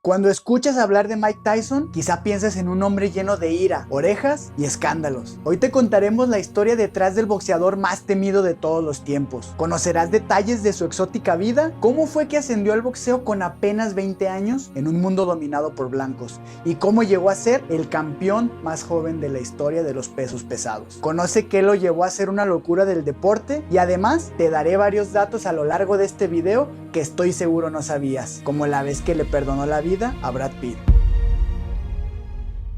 Cuando escuchas hablar de Mike Tyson, quizá pienses en un hombre lleno de ira, orejas y escándalos. Hoy te contaremos la historia detrás del boxeador más temido de todos los tiempos. Conocerás detalles de su exótica vida, cómo fue que ascendió al boxeo con apenas 20 años en un mundo dominado por blancos y cómo llegó a ser el campeón más joven de la historia de los pesos pesados. Conoce qué lo llevó a ser una locura del deporte y además te daré varios datos a lo largo de este video que estoy seguro no sabías, como la vez que le perdonó la vida a Brad Pitt.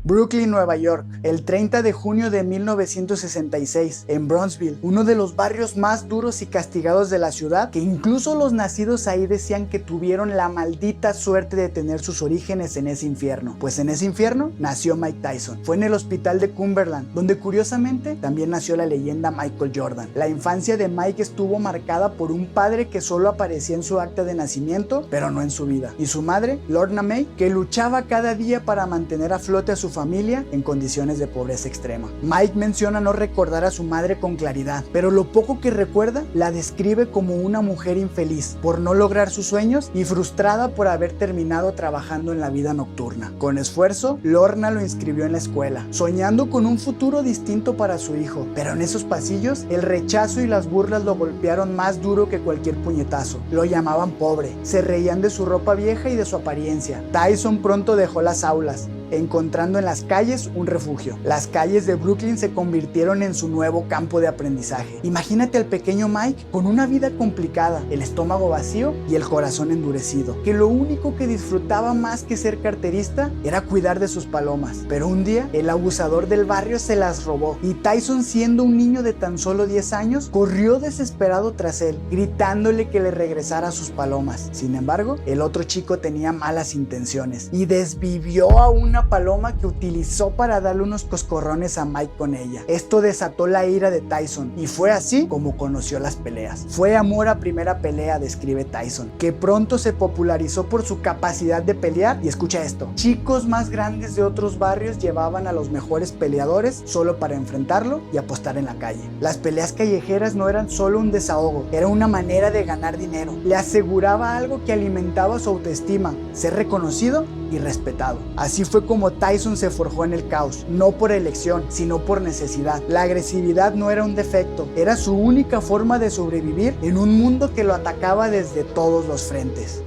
Brooklyn, Nueva York, el 30 de junio de 1966, en Bronxville, uno de los barrios más duros y castigados de la ciudad, que incluso los nacidos ahí decían que tuvieron la maldita suerte de tener sus orígenes en ese infierno. Pues en ese infierno nació Mike Tyson. Fue en el hospital de Cumberland, donde curiosamente también nació la leyenda Michael Jordan. La infancia de Mike estuvo marcada por un padre que solo aparecía en su acta de nacimiento, pero no en su vida, y su madre, Lorna May, que luchaba cada día para mantener a flote a su familia en condiciones de pobreza extrema. Mike menciona no recordar a su madre con claridad, pero lo poco que recuerda la describe como una mujer infeliz por no lograr sus sueños y frustrada por haber terminado trabajando en la vida nocturna. Con esfuerzo, Lorna lo inscribió en la escuela, soñando con un futuro distinto para su hijo, pero en esos pasillos el rechazo y las burlas lo golpearon más duro que cualquier puñetazo. Lo llamaban pobre, se reían de su ropa vieja y de su apariencia. Tyson pronto dejó las aulas, encontrando en las calles un refugio. Las calles de Brooklyn se convirtieron en su nuevo campo de aprendizaje. Imagínate al pequeño Mike con una vida complicada, el estómago vacío y el corazón endurecido, que lo único que disfrutaba más que ser carterista era cuidar de sus palomas. Pero un día, el abusador del barrio se las robó y Tyson, siendo un niño de tan solo 10 años, corrió desesperado tras él, gritándole que le regresara sus palomas. Sin embargo, el otro chico tenía malas intenciones y desvivió a una paloma que utilizó para darle unos coscorrones a Mike con ella. Esto desató la ira de Tyson y fue así como conoció las peleas. Fue amor a primera pelea, describe Tyson, que pronto se popularizó por su capacidad de pelear. Y escucha esto: chicos más grandes de otros barrios llevaban a los mejores peleadores solo para enfrentarlo y apostar en la calle. Las peleas callejeras no eran solo un desahogo, era una manera de ganar dinero. Le aseguraba algo que alimentaba su autoestima: ser reconocido y respetado. Así fue como Tyson se forjó en el caos, no por elección, sino por necesidad. La agresividad no era un defecto, era su única forma de sobrevivir en un mundo que lo atacaba desde todos los frentes.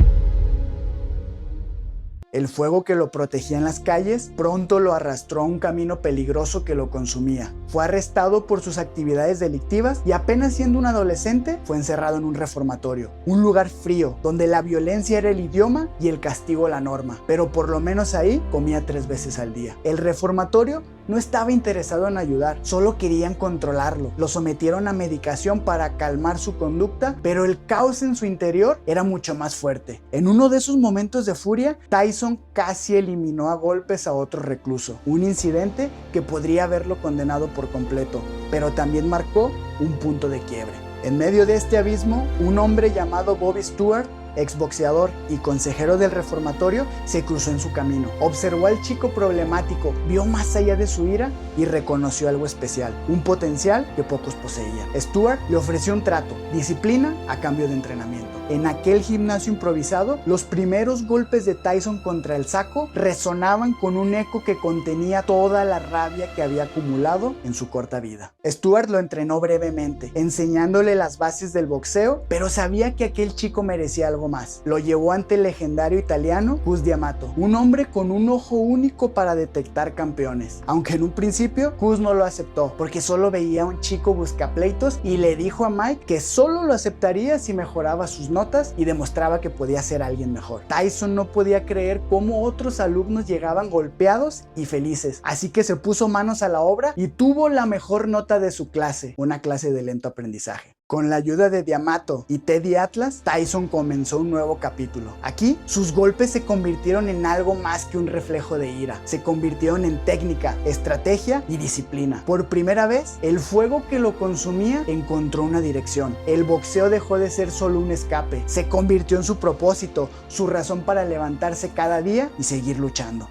El fuego que lo protegía en las calles pronto lo arrastró a un camino peligroso que lo consumía. Fue arrestado por sus actividades delictivas y apenas siendo un adolescente fue encerrado en un reformatorio, un lugar frío donde la violencia era el idioma y el castigo la norma, pero por lo menos ahí comía 3 veces al día. El reformatorio no estaba interesado en ayudar, solo querían controlarlo. Lo sometieron a medicación para calmar su conducta, pero el caos en su interior era mucho más fuerte. En uno de esos momentos de furia, Tyson casi eliminó a golpes a otro recluso, un incidente que podría haberlo condenado por completo, pero también marcó un punto de quiebre. En medio de este abismo, un hombre llamado Bobby Stewart, exboxeador y consejero del reformatorio, se cruzó en su camino. Observó al chico problemático, vio más allá de su ira y reconoció algo especial, un potencial que pocos poseían. Stewart le ofreció un trato: disciplina a cambio de entrenamiento. En aquel gimnasio improvisado, los primeros golpes de Tyson contra el saco resonaban con un eco que contenía toda la rabia que había acumulado en su corta vida. Stewart lo entrenó brevemente, enseñándole las bases del boxeo, pero sabía que aquel chico merecía algo más. Lo llevó ante el legendario italiano Cus D'Amato, un hombre con un ojo único para detectar campeones. Aunque en un principio Cus no lo aceptó, porque solo veía a un chico buscapleitos, y le dijo a Mike que solo lo aceptaría si mejoraba sus notas y demostraba que podía ser alguien mejor. Tyson no podía creer cómo otros alumnos llegaban golpeados y felices, así que se puso manos a la obra y tuvo la mejor nota de su clase, una clase de lento aprendizaje. Con la ayuda de D'Amato y Teddy Atlas, Tyson comenzó un nuevo capítulo. Aquí, sus golpes se convirtieron en algo más que un reflejo de ira. Se convirtieron en técnica, estrategia y disciplina. Por primera vez, el fuego que lo consumía encontró una dirección. El boxeo dejó de ser solo un escape. Se convirtió en su propósito, su razón para levantarse cada día y seguir luchando.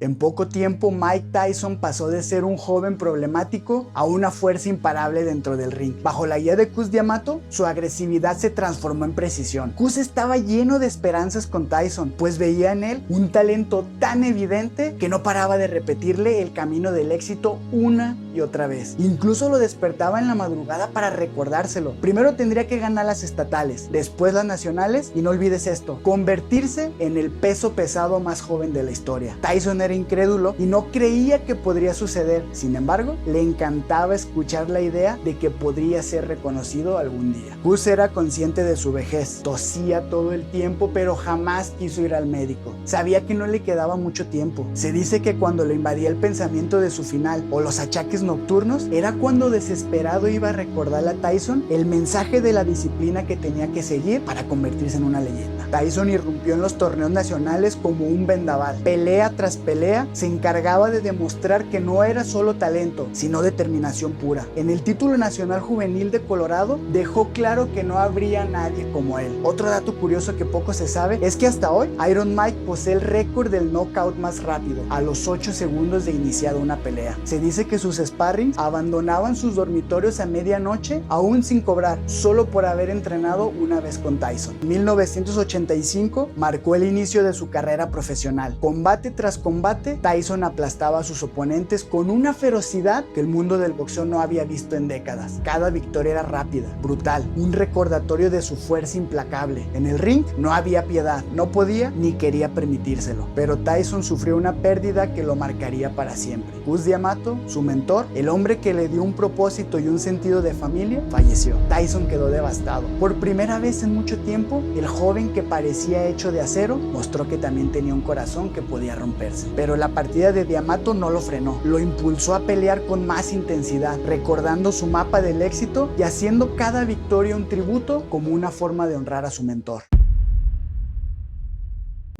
En poco tiempo, Mike Tyson pasó de ser un joven problemático a una fuerza imparable dentro del ring. Bajo la guía de Cus D'Amato, su agresividad se transformó en precisión. Cus estaba lleno de esperanzas con Tyson, pues veía en él un talento tan evidente que no paraba de repetirle el camino del éxito una y otra vez. Incluso lo despertaba en la madrugada para recordárselo. Primero tendría que ganar las estatales, después las nacionales y no olvides esto, convertirse en el peso pesado más joven de la historia. Tyson era incrédulo y no creía que podría suceder. Sin embargo, le encantaba escuchar la idea de que podría ser reconocido algún día. Cus era consciente de su vejez, tosía todo el tiempo, pero jamás quiso ir al médico. Sabía que no le quedaba mucho tiempo. Se dice que cuando le invadía el pensamiento de su final o los achaques nocturnos, era cuando desesperado iba a recordarle a Tyson el mensaje de la disciplina que tenía que seguir para convertirse en una leyenda. Tyson irrumpió en los torneos nacionales como un vendaval. Pelea tras pelea se encargaba de demostrar que no era solo talento, sino determinación pura. En el título nacional juvenil de Colorado dejó claro que no habría nadie como él. Otro dato curioso que poco se sabe es que hasta hoy Iron Mike posee el récord del knockout más rápido, a los 8 segundos de iniciada una pelea. Se dice que sus sparrings abandonaban sus dormitorios a medianoche aún sin cobrar, solo por haber entrenado una vez con Tyson. En 1985 marcó el inicio de su carrera profesional. Combate tras combate, Tyson aplastaba a sus oponentes con una ferocidad que el mundo del boxeo no había visto en décadas. Cada victoria era rápida, brutal, un recordatorio de su fuerza implacable. En el ring no había piedad, no podía ni quería permitírselo. Pero Tyson sufrió una pérdida que lo marcaría para siempre. Cus D'Amato, su mentor, el hombre que le dio un propósito y un sentido de familia, falleció. Tyson quedó devastado. Por primera vez en mucho tiempo, el joven que parecía hecho de acero mostró que también tenía un corazón que podía romperse. Pero la partida de D'Amato no lo frenó, lo impulsó a pelear con más intensidad, recordando su mapa del éxito y haciendo cada victoria un tributo como una forma de honrar a su mentor.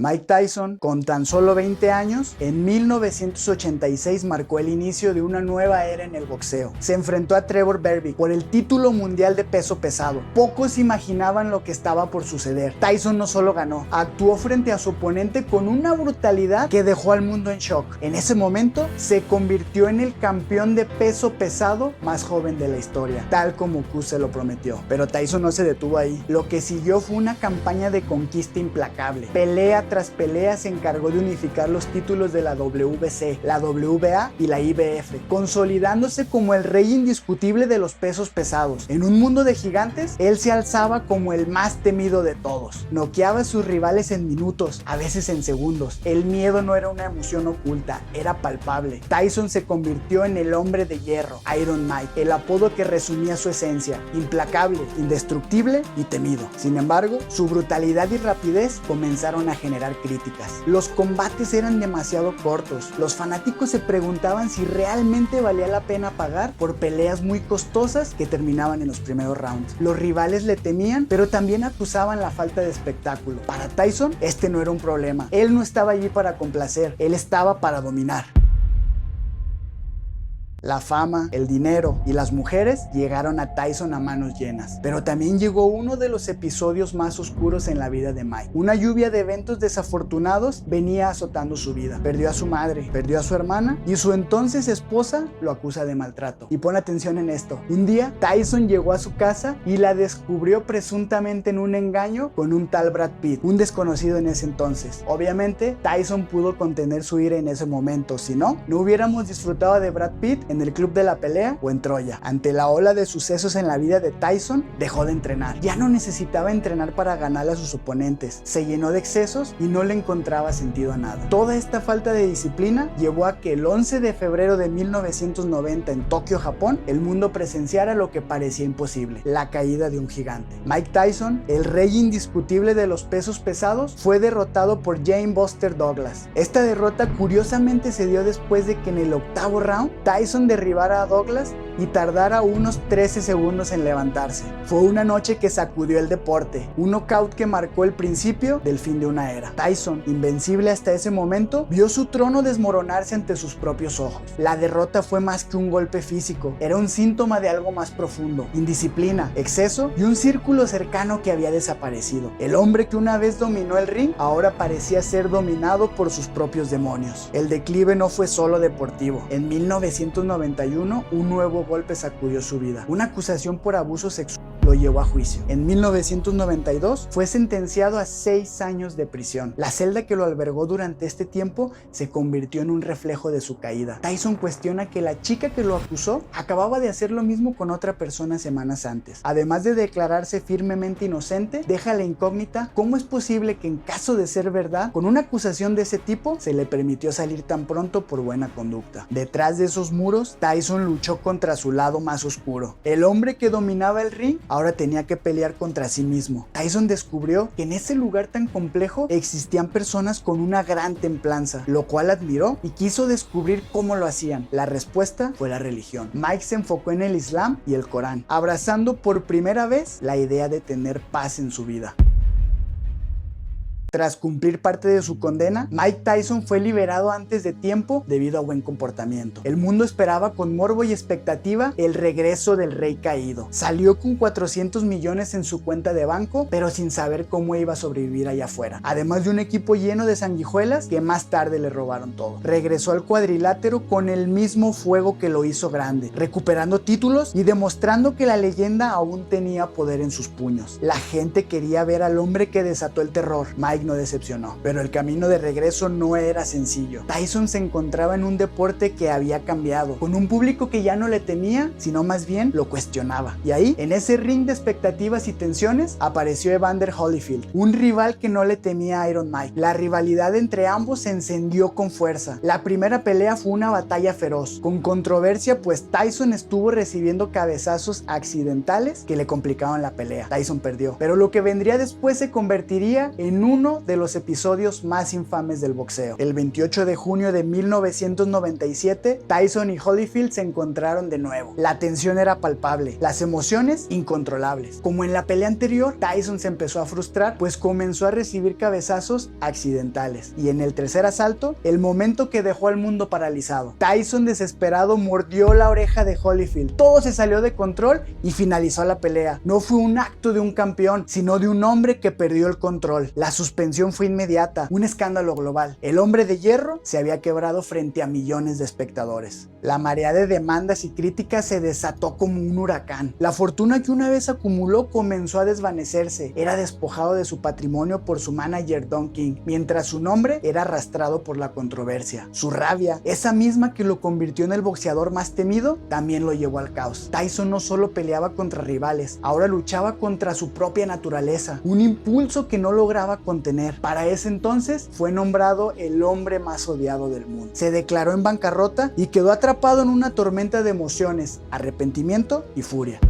Mike Tyson, con tan solo 20 años, en 1986 marcó el inicio de una nueva era en el boxeo. Se enfrentó a Trevor Berbick por el título mundial de peso pesado. Pocos imaginaban lo que estaba por suceder. Tyson no solo ganó, actuó frente a su oponente con una brutalidad que dejó al mundo en shock. En ese momento, se convirtió en el campeón de peso pesado más joven de la historia, tal como Cus se lo prometió. Pero Tyson no se detuvo ahí. Lo que siguió fue una campaña de conquista implacable. Pelea tras pelea se encargó de unificar los títulos de la WBC, la WBA y la IBF, consolidándose como el rey indiscutible de los pesos pesados. En un mundo de gigantes, él se alzaba como el más temido de todos. Noqueaba a sus rivales en minutos, a veces en segundos. El miedo no era una emoción oculta, era palpable. Tyson se convirtió en el hombre de hierro, Iron Mike, el apodo que resumía su esencia: implacable, indestructible y temido. Sin embargo, su brutalidad y rapidez comenzaron a generar críticas. Los combates eran demasiado cortos. Los fanáticos se preguntaban si realmente valía la pena pagar por peleas muy costosas que terminaban en los primeros rounds. Los rivales le temían, pero también acusaban la falta de espectáculo. Para Tyson, este no era un problema. Él no estaba allí para complacer, él estaba para dominar. La fama, el dinero y las mujeres llegaron a Tyson a manos llenas, pero también llegó uno de los episodios más oscuros en la vida de Mike. Una lluvia de eventos desafortunados venía azotando su vida. Perdió a su madre, perdió a su hermana y su entonces esposa lo acusa de maltrato. Y pon atención en esto. Un día, Tyson llegó a su casa y la descubrió presuntamente en un engaño con un tal Brad Pitt, un desconocido en ese entonces. Obviamente, Tyson pudo contener su ira en ese momento, si no, no hubiéramos disfrutado de Brad Pitt en el club de la pelea o en Troya. Ante la ola de sucesos en la vida de Tyson, dejó de entrenar. Ya no necesitaba entrenar para ganarle a sus oponentes. Se llenó de excesos y no le encontraba sentido a nada. Toda esta falta de disciplina llevó a que el 11 de febrero de 1990 en Tokio, Japón, el mundo presenciara lo que parecía imposible: la caída de un gigante. Mike Tyson, el rey indiscutible de los pesos pesados, fue derrotado por Jane Buster Douglas. Esta derrota curiosamente se dio después de que en el octavo round Tyson Tyson derribara a Douglas y tardara unos 13 segundos en levantarse. Fue una noche que sacudió el deporte, un knockout que marcó el principio del fin de una era. Tyson, invencible hasta ese momento, vio su trono desmoronarse ante sus propios ojos. La derrota fue más que un golpe físico, era un síntoma de algo más profundo: indisciplina, exceso y un círculo cercano que había desaparecido. El hombre que una vez dominó el ring ahora parecía ser dominado por sus propios demonios. El declive no fue solo deportivo. En 1991, un nuevo golpe sacudió su vida. Una acusación por abuso sexual lo llevó a juicio. En 1992 fue sentenciado a 6 años de prisión. La celda que lo albergó durante este tiempo se convirtió en un reflejo de su caída. Tyson cuestiona que la chica que lo acusó acababa de hacer lo mismo con otra persona semanas antes. Además de declararse firmemente inocente, deja la incógnita: ¿cómo es posible que en caso de ser verdad, con una acusación de ese tipo, se le permitió salir tan pronto por buena conducta? Detrás de esos muros, Tyson luchó contra su lado más oscuro. El hombre que dominaba el ring ahora tenía que pelear contra sí mismo. Tyson descubrió que en ese lugar tan complejo existían personas con una gran templanza, lo cual admiró y quiso descubrir cómo lo hacían. La respuesta fue la religión. Mike se enfocó en el Islam y el Corán, abrazando por primera vez la idea de tener paz en su vida. Tras cumplir parte de su condena, Mike Tyson fue liberado antes de tiempo debido a buen comportamiento. El mundo esperaba con morbo y expectativa el regreso del rey caído. Salió con 400 millones en su cuenta de banco, pero sin saber cómo iba a sobrevivir allá afuera. Además de un equipo lleno de sanguijuelas que más tarde le robaron todo. Regresó al cuadrilátero con el mismo fuego que lo hizo grande, recuperando títulos y demostrando que la leyenda aún tenía poder en sus puños. La gente quería ver al hombre que desató el terror. Mike no decepcionó, pero el camino de regreso no era sencillo. Tyson se encontraba en un deporte que había cambiado, con un público que ya no le temía, sino más bien lo cuestionaba. Y ahí, en ese ring de expectativas y tensiones, apareció Evander Holyfield, un rival que no le temía a Iron Mike. La rivalidad entre ambos se encendió con fuerza. La primera pelea fue una batalla feroz, con controversia, pues Tyson estuvo recibiendo cabezazos accidentales que le complicaban la pelea. Tyson perdió, pero lo que vendría después se convertiría en uno de los episodios más infames del boxeo. El 28 de junio de 1997, Tyson y Holyfield se encontraron de nuevo. La tensión era palpable, las emociones incontrolables. Como en la pelea anterior, Tyson se empezó a frustrar, pues comenzó a recibir cabezazos accidentales. Y en el tercer asalto, el momento que dejó al mundo paralizado. Tyson, desesperado, mordió la oreja de Holyfield. Todo se salió de control y finalizó la pelea. No fue un acto de un campeón, sino de un hombre que perdió el control. La suspensión fue inmediata, un escándalo global. El hombre de hierro se había quebrado frente a millones de espectadores. La marea de demandas y críticas se desató como un huracán. La fortuna que una vez acumuló comenzó a desvanecerse. Era despojado de su patrimonio por su manager Don King, mientras su nombre era arrastrado por la controversia. Su rabia, esa misma que lo convirtió en el boxeador más temido, también lo llevó al caos. Tyson no solo peleaba contra rivales, ahora luchaba contra su propia naturaleza, un impulso que no lograba contener. Para ese entonces fue nombrado el hombre más odiado del mundo. Se declaró en bancarrota y quedó atrapado en una tormenta de emociones, arrepentimiento y furia.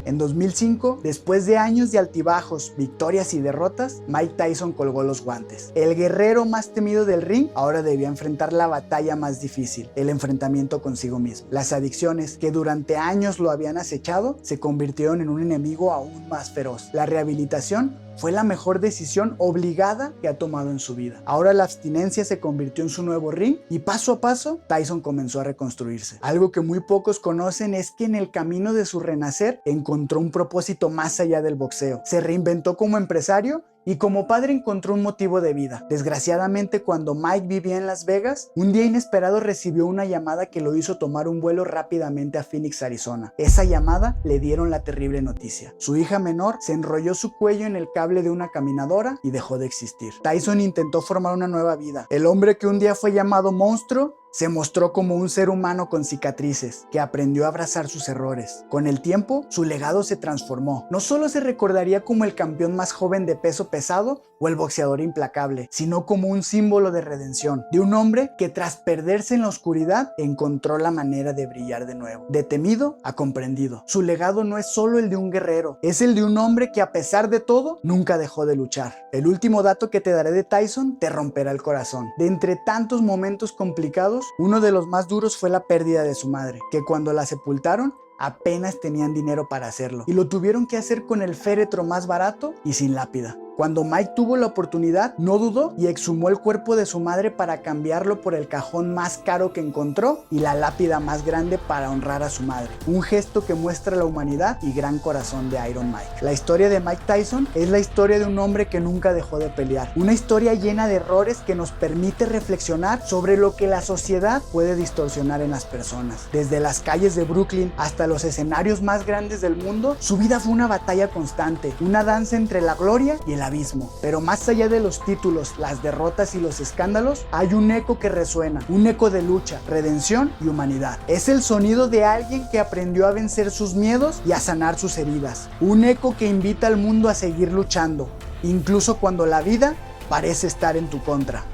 En 2005, después de años de altibajos, victorias y derrotas, Mike Tyson colgó los guantes. El guerrero más temido del ring ahora debía enfrentar la batalla más difícil, el enfrentamiento consigo mismo. Las adicciones que durante años lo habían acechado se convirtieron en un enemigo aún más feroz. La rehabilitación fue la mejor decisión obligada que ha tomado en su vida. Ahora la abstinencia se convirtió en su nuevo ring y paso a paso Tyson comenzó a reconstruirse. Algo que muy pocos conocen es que en el camino de su renacer encontró un propósito más allá del boxeo. Se reinventó como empresario y como padre encontró un motivo de vida. Desgraciadamente, cuando Mike vivía en Las Vegas, un día inesperado recibió una llamada que lo hizo tomar un vuelo rápidamente a Phoenix, Arizona. Esa llamada le dieron la terrible noticia. Su hija menor se enrolló su cuello en el cable de una caminadora y dejó de existir. Tyson intentó formar una nueva vida. El hombre que un día fue llamado monstruo se mostró como un ser humano con cicatrices, que aprendió a abrazar sus errores. Con el tiempo, su legado se transformó. No solo se recordaría como el campeón más joven de peso pesado o el boxeador implacable, sino como un símbolo de redención, de un hombre que tras perderse en la oscuridad, encontró la manera de brillar de nuevo. De temido a comprendido. Su legado no es solo el de un guerrero, es el de un hombre que a pesar de todo, nunca dejó de luchar. El último dato que te daré de Tyson te romperá el corazón. De entre tantos momentos complicados, todos, uno de los más duros fue la pérdida de su madre, que cuando la sepultaron, apenas tenían dinero para hacerlo, y lo tuvieron que hacer con el féretro más barato y sin lápida. Cuando Mike tuvo la oportunidad, no dudó y exhumó el cuerpo de su madre para cambiarlo por el cajón más caro que encontró y la lápida más grande para honrar a su madre. Un gesto que muestra la humanidad y gran corazón de Iron Mike. La historia de Mike Tyson es la historia de un hombre que nunca dejó de pelear. Una historia llena de errores que nos permite reflexionar sobre lo que la sociedad puede distorsionar en las personas. Desde las calles de Brooklyn hasta los escenarios más grandes del mundo, su vida fue una batalla constante, una danza entre la gloria y el abismo. Pero más allá de los títulos, las derrotas y los escándalos, hay un eco que resuena, un eco de lucha, redención y humanidad. Es el sonido de alguien que aprendió a vencer sus miedos y a sanar sus heridas. Un eco que invita al mundo a seguir luchando, incluso cuando la vida parece estar en tu contra.